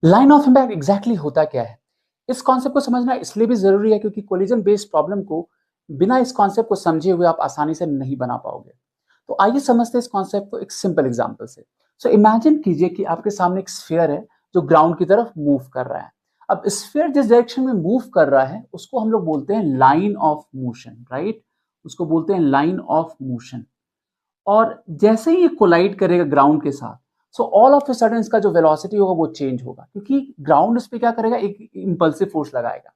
Line of impact exactly होता क्या है? इस कॉन्सेप्ट को समझना इसलिए भी जरूरी है क्योंकि कोलिजन बेस्ड प्रॉब्लम को बिना इस कॉन्सेप्ट को समझे हुए आप आसानी से नहीं बना पाओगे। तो आइए समझते हैं इस कॉन्सेप्ट को एक सिंपल एग्जांपल से। सो इमेजिन कीजिए कि आपके सामने एक स्फीयर है जो ग्राउंड की तरफ मूव कर रहा है। अब स्फीयर जिस डायरेक्शन में मूव कर रहा है उसको हम लोग बोलते हैं लाइन ऑफ मोशन, राइट? उसको बोलते हैं लाइन ऑफ मोशन। और जैसे ही ये कोलाइड करेगा ग्राउंड के साथ, so all of a sudden इसका जो वेलोसिटी होगा वो चेंज होगा, क्योंकि ग्राउंड इस पे क्या करेगा, एक इंपल्सिव फोर्स लगाएगा।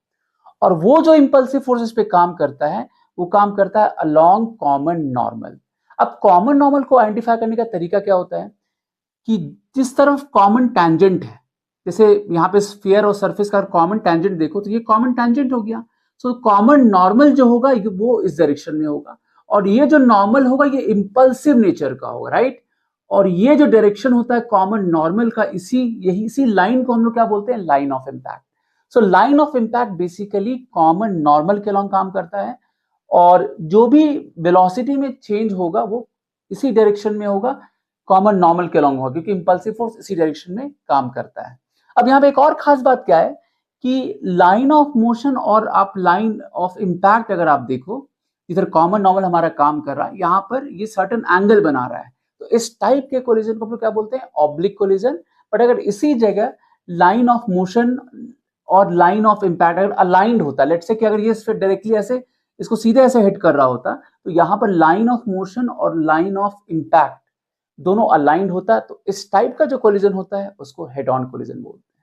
और वो जो इंपल्सिव फोर्स इस पे काम करता है वो काम करता है अलोंग कॉमन नॉर्मल। अब कॉमन नॉर्मल को आइडेंटिफाई करने का तरीका क्या होता है कि जिस तरफ कॉमन टैंजेंट है, जैसे यहाँ पे स्फीयर और सरफेस का कॉमन टैंजेंट देखो तो ये कॉमन टैंजेंट हो गया। सो कॉमन नॉर्मल जो होगा वो इस डायरेक्शन में होगा, और ये जो नॉर्मल होगा ये इंपल्सिव नेचर का होगा, राइट? और ये जो डायरेक्शन होता है कॉमन नॉर्मल का, इसी लाइन को हम लोग क्या बोलते हैं, line of impact. So line of impact basically common normal के अलॉन्ग काम करता है, और जो भी वेलोसिटी में चेंज होगा वो इसी डायरेक्शन में होगा, कॉमन नॉर्मल के अलॉन्ग होगा, क्योंकि इंपल्सिव फोर्स इसी डायरेक्शन में काम करता है। अब यहाँ पे एक और खास बात क्या है कि लाइन ऑफ मोशन और आप लाइन ऑफ इम्पैक्ट अगर आप देखो, इधर कॉमन नॉर्मल हमारा काम कर रहा है, यहाँ पर ये सर्टेन एंगल बना रहा है, तो इस टाइप के कोलिजन को हम लोग क्या बोलते हैं, ऑब्लिक कोलिजन। बट अगर इसी जगह लाइन ऑफ मोशन और लाइन ऑफ इम्पैक्ट अगर अलाइंड होता, लेट्स से कि अगर ये डायरेक्टली ऐसे इसको सीधे ऐसे हिट कर रहा होता, तो यहाँ पर लाइन ऑफ मोशन और लाइन ऑफ इम्पैक्ट दोनों अलाइंड होता है, तो इस टाइप का जो कोलिजन होता है उसको हेड ऑन कोलिजन बोलते हैं।